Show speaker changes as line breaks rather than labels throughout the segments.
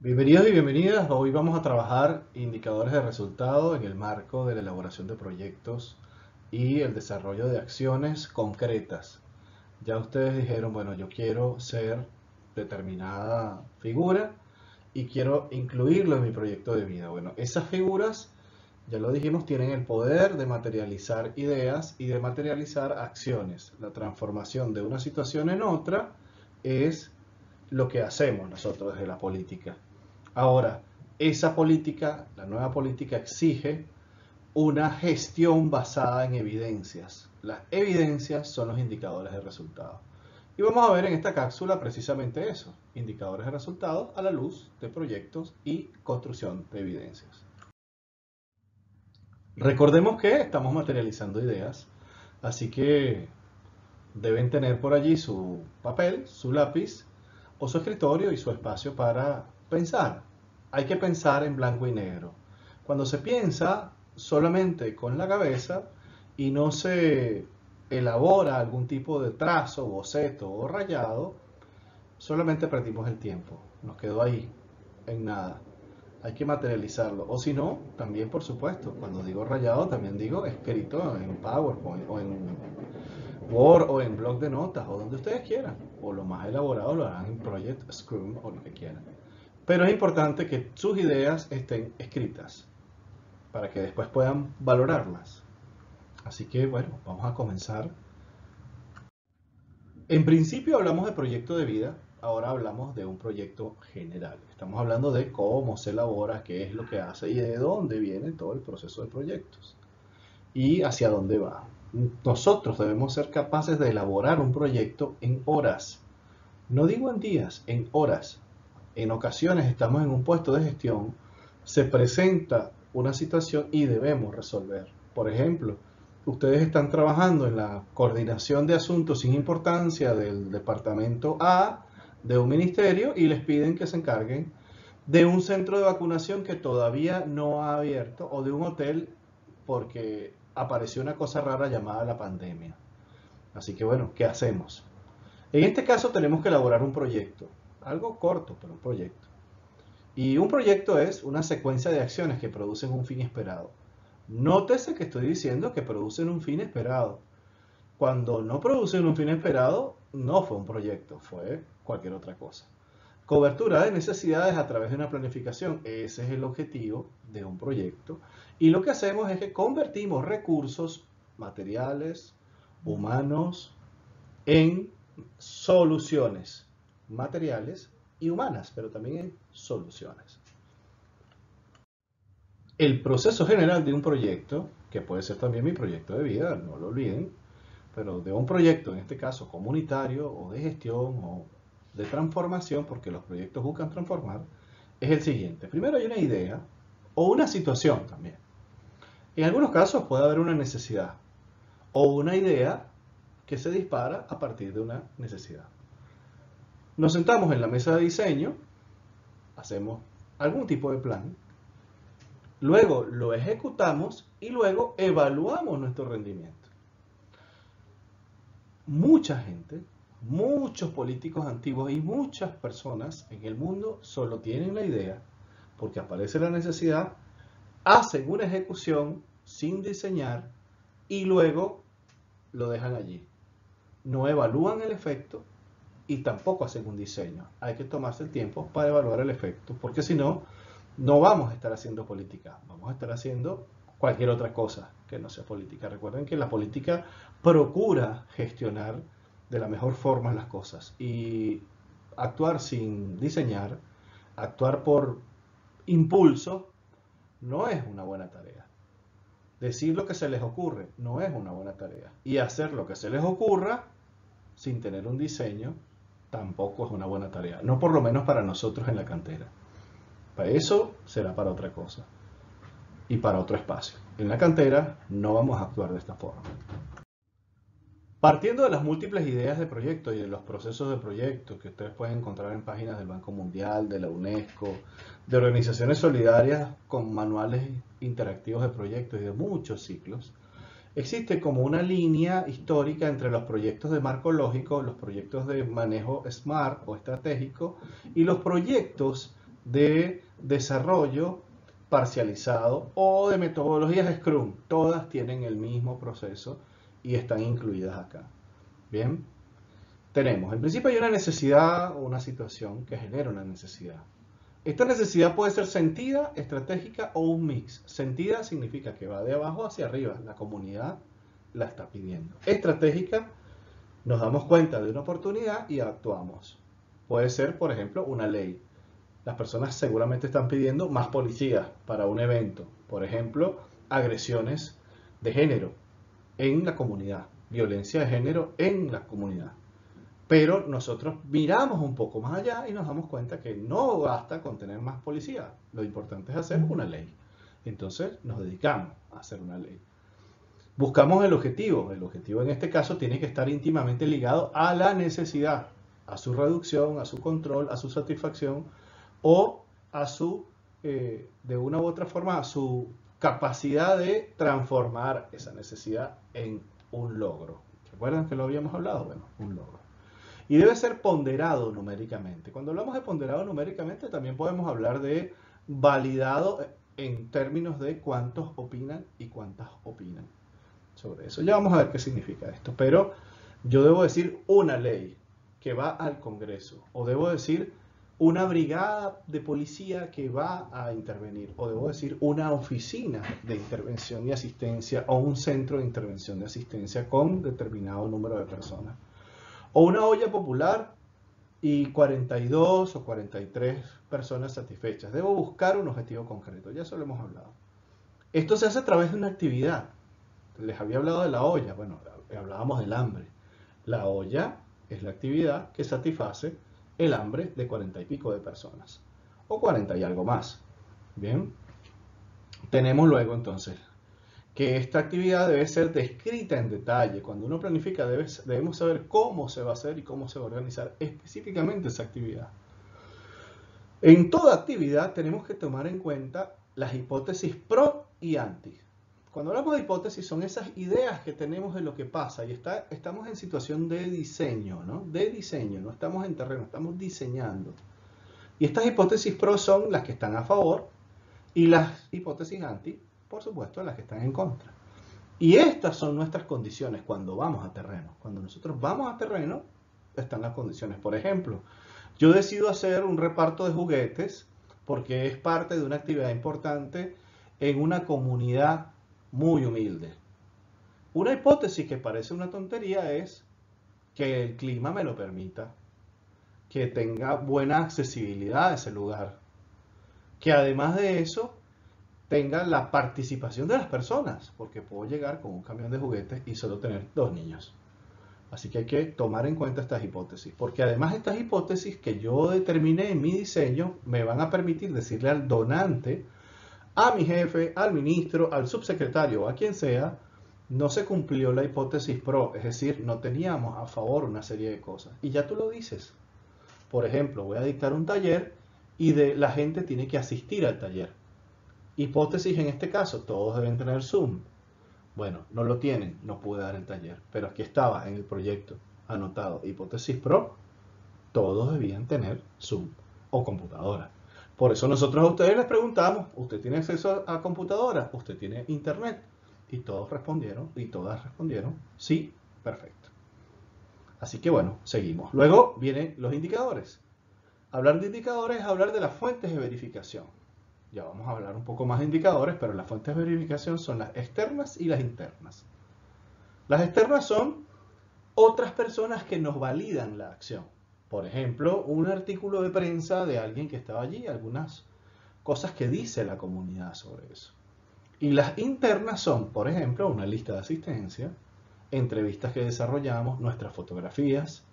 Bienvenidos y bienvenidas. Hoy vamos a trabajar indicadores de resultado en el marco de la elaboración de proyectos y el desarrollo de acciones concretas. Ya ustedes dijeron, bueno, yo quiero ser determinada figura y quiero incluirlo en mi proyecto de vida. Bueno, esas figuras, ya lo dijimos, tienen el poder de materializar ideas y de materializar acciones. La transformación de una situación en otra es lo que hacemos nosotros desde la política. Ahora, esa política, la nueva política exige una gestión basada en evidencias. Las evidencias son los indicadores de resultados. Y vamos a ver en esta cápsula precisamente eso, indicadores de resultados a la luz de proyectos y construcción de evidencias. Recordemos que estamos materializando ideas, así que deben tener por allí su papel, su lápiz o su escritorio y su espacio para pensar. Hay que pensar en blanco y negro. Cuando se piensa solamente con la cabeza y no se elabora algún tipo de trazo, boceto o rayado, solamente perdimos el tiempo. Nos quedó ahí, en nada. Hay que materializarlo. O si no, también por supuesto, cuando digo rayado, también digo escrito en PowerPoint o en Word o en blog de notas o donde ustedes quieran. O lo más elaborado lo harán en Project Scrum o lo que quieran. Pero es importante que sus ideas estén escritas para que después puedan valorarlas. Así que bueno, vamos a comenzar. En principio hablamos de proyecto de vida, ahora hablamos de un proyecto general. Estamos hablando de cómo se elabora, qué es lo que hace y de dónde viene todo el proceso de proyectos y hacia dónde va. Nosotros debemos ser capaces de elaborar un proyecto en horas. No digo en días, en horas. En ocasiones estamos en un puesto de gestión, se presenta una situación y debemos resolver. Por ejemplo, ustedes están trabajando en la coordinación de asuntos sin importancia del departamento A de un ministerio y les piden que se encarguen de un centro de vacunación que todavía no ha abierto o de un hotel porque apareció una cosa rara llamada la pandemia. Así que bueno, ¿qué hacemos? En este caso tenemos que elaborar un proyecto, algo corto, pero un proyecto. Y un proyecto es una secuencia de acciones que producen un fin esperado. Nótese que estoy diciendo que producen un fin esperado. Cuando no producen un fin esperado, no fue un proyecto, fue cualquier otra cosa. Cobertura de necesidades a través de una planificación. Ese es el objetivo de un proyecto. Y lo que hacemos es que convertimos recursos materiales, humanos, en soluciones materiales y humanas, pero también en soluciones. El proceso general de un proyecto, que puede ser también mi proyecto de vida, no lo olviden, pero de un proyecto, en este caso comunitario o de gestión o de transformación, porque los proyectos buscan transformar, es el siguiente. Primero hay una idea o una situación también. En algunos casos puede haber una necesidad o una idea que se dispara a partir de una necesidad. Nos sentamos en la mesa de diseño, hacemos algún tipo de plan, luego lo ejecutamos y luego evaluamos nuestro rendimiento. Mucha gente, muchos políticos antiguos y muchas personas en el mundo solo tienen la idea porque aparece la necesidad, hacen una ejecución sin diseñar y luego lo dejan allí. No evalúan el efecto y tampoco hacen un diseño. Hay que tomarse el tiempo para evaluar el efecto, porque si no, no vamos a estar haciendo política, vamos a estar haciendo cualquier otra cosa que no sea política. Recuerden que la política procura gestionar de la mejor forma las cosas y actuar sin diseñar, actuar por impulso, no es una buena tarea. Decir lo que se les ocurre no es una buena tarea. Y hacer lo que se les ocurra sin tener un diseño tampoco es una buena tarea. No por lo menos para nosotros en la cantera. Para eso será para otra cosa y para otro espacio. En la cantera no vamos a actuar de esta forma. Partiendo de las múltiples ideas de proyecto y de los procesos de proyecto que ustedes pueden encontrar en páginas del Banco Mundial, de la UNESCO, de organizaciones solidarias con manuales interactivos de proyectos y de muchos ciclos, existe como una línea histórica entre los proyectos de marco lógico, los proyectos de manejo SMART o estratégico y los proyectos de desarrollo parcializado o de metodologías Scrum. Todas tienen el mismo proceso y están incluidas acá. Bien, tenemos, en principio hay una necesidad o una situación que genera una necesidad. Esta necesidad puede ser sentida, estratégica o un mix. Sentida significa que va de abajo hacia arriba, la comunidad la está pidiendo. Estratégica, nos damos cuenta de una oportunidad y actuamos. Puede ser, por ejemplo, una ley. Las personas seguramente están pidiendo más policías para un evento. Por ejemplo, agresiones de género en la comunidad, violencia de género en la comunidad. Pero nosotros miramos un poco más allá y nos damos cuenta que no basta con tener más policía. Lo importante es hacer una ley. Entonces nos dedicamos a hacer una ley. Buscamos el objetivo. El objetivo en este caso tiene que estar íntimamente ligado a la necesidad, a su reducción, a su control, a su satisfacción o a su, de una u otra forma, a su capacidad de transformar esa necesidad en un logro. ¿Recuerdan que lo habíamos hablado? Bueno, un logro. Y debe ser ponderado numéricamente. Cuando hablamos de ponderado numéricamente, también podemos hablar de validado en términos de cuántos opinan y cuántas opinan sobre eso. Ya vamos a ver qué significa esto. Pero yo debo decir una ley que va al Congreso, o debo decir una brigada de policía que va a intervenir, o debo decir una oficina de intervención y asistencia, o un centro de intervención de asistencia con determinado número de personas. O una olla popular y 42 o 43 personas satisfechas. Debo buscar un objetivo concreto, ya eso lo hemos hablado. Esto se hace a través de una actividad. Les había hablado de la olla, bueno, hablábamos del hambre. La olla es la actividad que satisface el hambre de 40 y pico de personas, o 40 y algo más. Bien, tenemos luego entonces que esta actividad debe ser descrita en detalle. Cuando uno planifica debemos saber cómo se va a hacer y cómo se va a organizar específicamente esa actividad. En toda actividad tenemos que tomar en cuenta las hipótesis pro y anti. Cuando hablamos de hipótesis son esas ideas que tenemos de lo que pasa y estamos en situación de diseño, ¿no? De diseño, no estamos en terreno, estamos diseñando. Y estas hipótesis pro son las que están a favor y las hipótesis anti, por supuesto, las que están en contra. Y estas son nuestras condiciones cuando vamos a terreno. Cuando nosotros vamos a terreno, están las condiciones. Por ejemplo, yo decido hacer un reparto de juguetes porque es parte de una actividad importante en una comunidad muy humilde. Una hipótesis que parece una tontería es que el clima me lo permita, que tenga buena accesibilidad a ese lugar, que además de eso tenga la participación de las personas, porque puedo llegar con un camión de juguetes y solo tener 2 niños. Así que hay que tomar en cuenta estas hipótesis, porque además estas hipótesis que yo determiné en mi diseño me van a permitir decirle al donante, a mi jefe, al ministro, al subsecretario o a quien sea, no se cumplió la hipótesis pro, es decir, no teníamos a favor una serie de cosas. Y ya tú lo dices. Por ejemplo, voy a dictar un taller y la gente tiene que asistir al taller. Hipótesis en este caso, todos deben tener Zoom. Bueno, no lo tienen, no pude dar el taller, pero aquí estaba en el proyecto anotado, hipótesis pro, todos debían tener Zoom o computadora. Por eso nosotros a ustedes les preguntamos, ¿usted tiene acceso a computadora? ¿Usted tiene internet? Y todos respondieron, y todas respondieron, sí, perfecto. Así que bueno, seguimos. Luego vienen los indicadores. Hablar de indicadores es hablar de las fuentes de verificación. Ya vamos a hablar un poco más de indicadores, pero las fuentes de verificación son las externas y las internas. Las externas son otras personas que nos validan la acción. Por ejemplo, un artículo de prensa de alguien que estaba allí, algunas cosas que dice la comunidad sobre eso. Y las internas son, por ejemplo, una lista de asistencia, entrevistas que desarrollamos, nuestras fotografías,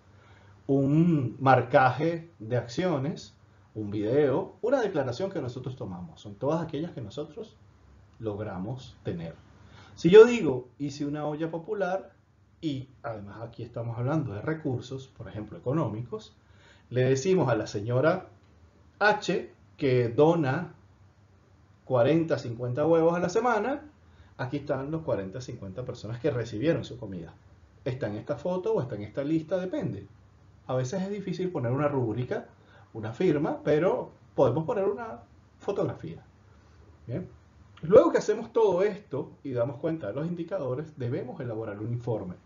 un marcaje de acciones, un video, una declaración que nosotros tomamos. Son todas aquellas que nosotros logramos tener. Si yo digo, hice una olla popular, y además aquí estamos hablando de recursos, por ejemplo, económicos, le decimos a la señora H que dona 40, 50 huevos a la semana, aquí están los 40, 50 personas que recibieron su comida. ¿Está en esta foto o está en esta lista? Depende. A veces es difícil poner una rúbrica, una firma, pero podemos poner una fotografía. Bien. Luego que hacemos todo esto y damos cuenta de los indicadores, debemos elaborar un informe.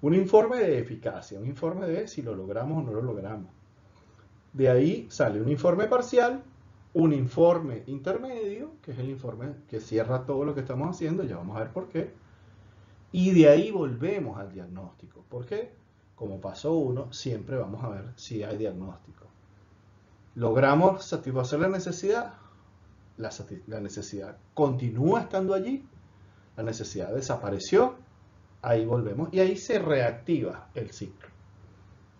Un informe de eficacia, un informe de si lo logramos o no lo logramos. De ahí sale un informe parcial, un informe intermedio, que es el informe que cierra todo lo que estamos haciendo, ya vamos a ver por qué. Y de ahí volvemos al diagnóstico. ¿Por qué? Como paso 1, siempre vamos a ver si hay diagnóstico. ¿Logramos satisfacer la necesidad? La necesidad continúa estando allí, la necesidad desapareció, ahí volvemos y ahí se reactiva el ciclo.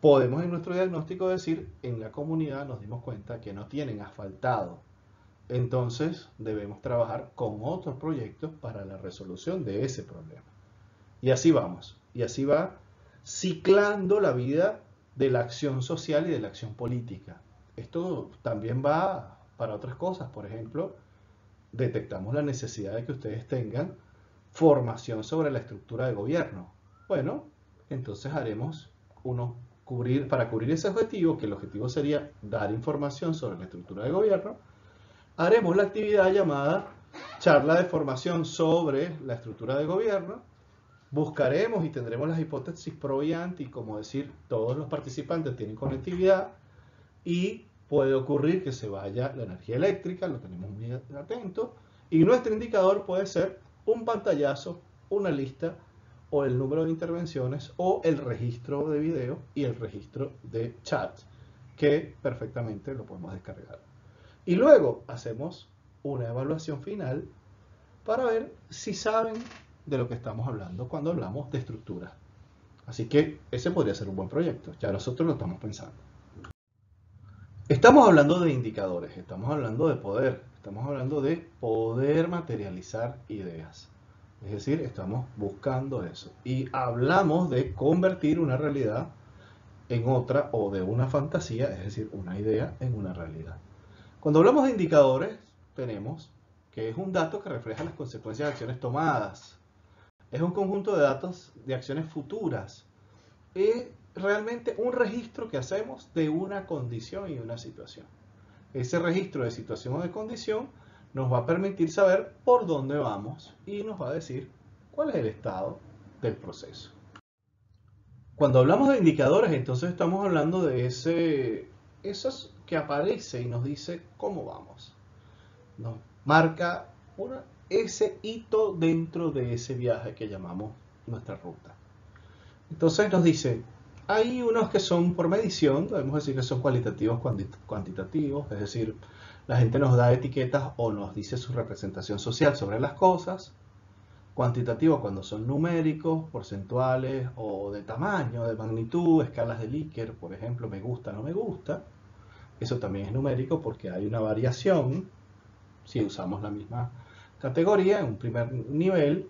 Podemos en nuestro diagnóstico decir, en la comunidad nos dimos cuenta que no tienen asfaltado, entonces debemos trabajar con otros proyectos para la resolución de ese problema. Y así vamos, y así va ciclando la vida de la acción social y de la acción política. Esto también va para otras cosas. Por ejemplo, detectamos la necesidad de que ustedes tengan formación sobre la estructura de gobierno. Bueno, entonces haremos para cubrir ese objetivo, que el objetivo sería dar información sobre la estructura de gobierno, haremos la actividad llamada charla de formación sobre la estructura de gobierno. Buscaremos y tendremos las hipótesis pro y anti, como decir, todos los participantes tienen conectividad y puede ocurrir que se vaya la energía eléctrica, lo tenemos muy atento, y nuestro indicador puede ser un pantallazo, una lista, o el número de intervenciones, o el registro de video y el registro de chat, que perfectamente lo podemos descargar. Y luego hacemos una evaluación final para ver si saben de lo que estamos hablando cuando hablamos de estructura. Así que ese podría ser un buen proyecto, ya nosotros lo estamos pensando. Estamos hablando de indicadores, estamos hablando de poder, estamos hablando de poder materializar ideas. Es decir, estamos buscando eso. Y hablamos de convertir una realidad en otra, o de una fantasía, es decir, una idea en una realidad. Cuando hablamos de indicadores, tenemos que es un dato que refleja las consecuencias de acciones tomadas. Es un conjunto de datos de acciones futuras. Es realmente un registro que hacemos de una condición y una situación. Ese registro de situación o de condición nos va a permitir saber por dónde vamos y nos va a decir cuál es el estado del proceso. Cuando hablamos de indicadores, entonces estamos hablando de esos que aparece y nos dice cómo vamos. Nos marca ese hito dentro de ese viaje que llamamos nuestra ruta. Entonces nos dice, hay unos que son por medición, podemos decir que son cualitativos, cuantitativos, es decir, la gente nos da etiquetas o nos dice su representación social sobre las cosas. Cuantitativos cuando son numéricos, porcentuales o de tamaño, de magnitud, escalas de Likert, por ejemplo, me gusta, no me gusta. Eso también es numérico porque hay una variación si usamos la misma categoría en un primer nivel.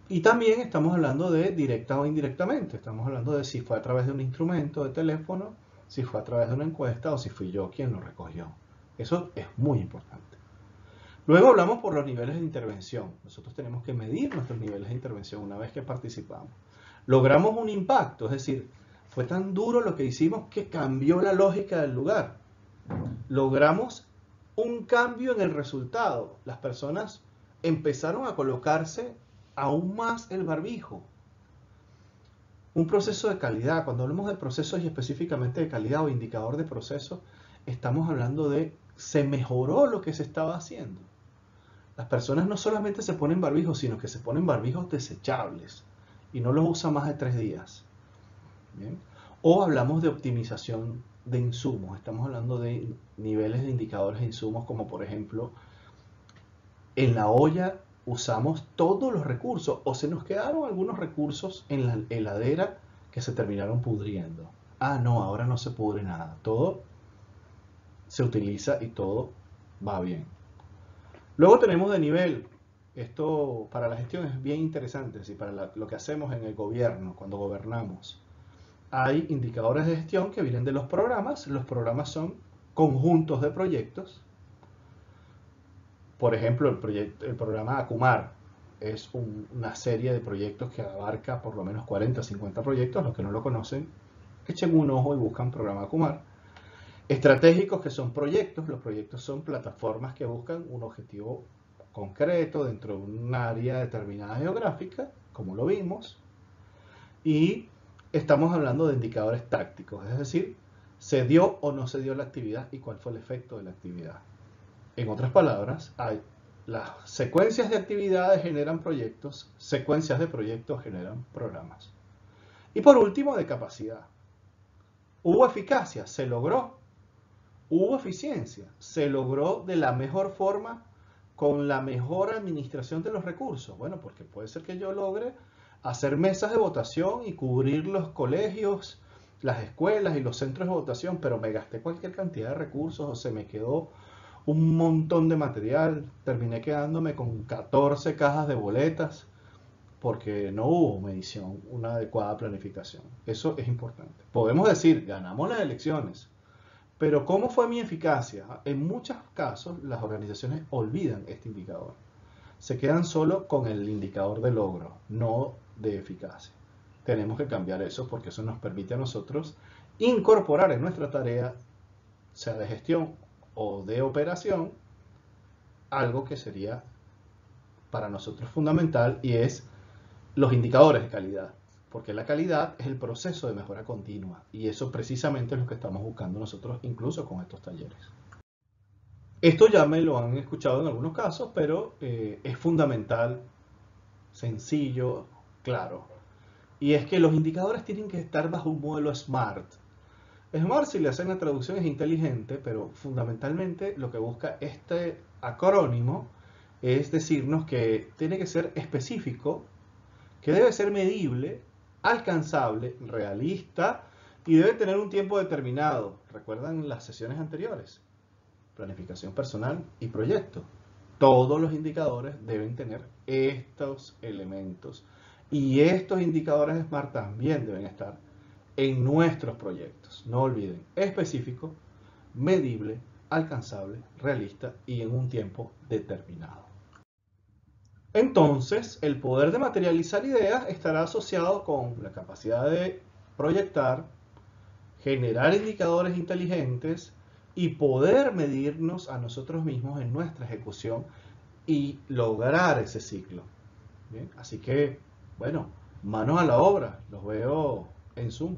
Y también estamos hablando de directa o indirectamente. Estamos hablando de si fue a través de un instrumento de teléfono, si fue a través de una encuesta o si fui yo quien lo recogió. Eso es muy importante. Luego hablamos por los niveles de intervención. Nosotros tenemos que medir nuestros niveles de intervención una vez que participamos. Logramos un impacto, es decir, fue tan duro lo que hicimos que cambió la lógica del lugar. Logramos un cambio en el resultado. Las personas empezaron a colocarse aún más el barbijo. Un proceso de calidad. Cuando hablamos de procesos y específicamente de calidad o indicador de proceso, estamos hablando de se mejoró lo que se estaba haciendo. Las personas no solamente se ponen barbijos, sino que se ponen barbijos desechables y no los usan más de 3 días. ¿Bien? O hablamos de optimización de insumos. Estamos hablando de niveles de indicadores de insumos, como por ejemplo, en la olla usamos todos los recursos o se nos quedaron algunos recursos en la heladera que se terminaron pudriendo. Ah, no, ahora no se pudre nada. Todo se utiliza y todo va bien. Luego tenemos de nivel. Esto para la gestión es bien interesante, ¿sí? Para lo que hacemos en el gobierno, cuando gobernamos. Hay indicadores de gestión que vienen de los programas. Los programas son conjuntos de proyectos. Por ejemplo, el programa Acumar es una serie de proyectos que abarca por lo menos 40 o 50 proyectos. Los que no lo conocen, echen un ojo y buscan programa Acumar. Estratégicos, que son proyectos. Los proyectos son plataformas que buscan un objetivo concreto dentro de un área determinada geográfica, como lo vimos. Y estamos hablando de indicadores tácticos, es decir, se dio o no se dio la actividad y cuál fue el efecto de la actividad. En otras palabras, las secuencias de actividades generan proyectos, secuencias de proyectos generan programas. Y por último, de capacidad. ¿Hubo eficacia? ¿Se logró? ¿Hubo eficiencia? ¿Se logró de la mejor forma con la mejor administración de los recursos? Bueno, porque puede ser que yo logre hacer mesas de votación y cubrir los colegios, las escuelas y los centros de votación, pero me gasté cualquier cantidad de recursos o se me quedó un montón de material, terminé quedándome con 14 cajas de boletas porque no hubo medición, una adecuada planificación. Eso es importante. Podemos decir, ganamos las elecciones, pero ¿cómo fue mi eficacia? En muchos casos las organizaciones olvidan este indicador. Se quedan solo con el indicador de logro, no de eficacia. Tenemos que cambiar eso porque eso nos permite a nosotros incorporar en nuestra tarea, sea de gestión o de operación, algo que sería para nosotros fundamental y es los indicadores de calidad. Porque la calidad es el proceso de mejora continua y eso precisamente es lo que estamos buscando nosotros incluso con estos talleres. Esto ya me lo han escuchado en algunos casos, pero es fundamental, sencillo, claro. Y es que los indicadores tienen que estar bajo un modelo SMART. SMART, si le hacen la traducción, es inteligente, pero fundamentalmente lo que busca este acrónimo es decirnos que tiene que ser específico, que debe ser medible, alcanzable, realista y debe tener un tiempo determinado. ¿Recuerdan las sesiones anteriores? Planificación personal y proyecto. Todos los indicadores deben tener estos elementos. Y estos indicadores SMART también deben estar en nuestros proyectos. No olviden, específico, medible, alcanzable, realista y en un tiempo determinado. Entonces, el poder de materializar ideas estará asociado con la capacidad de proyectar, generar indicadores inteligentes y poder medirnos a nosotros mismos en nuestra ejecución y lograr ese ciclo. ¿Bien? Así que, bueno, manos a la obra. Los veo en Zoom.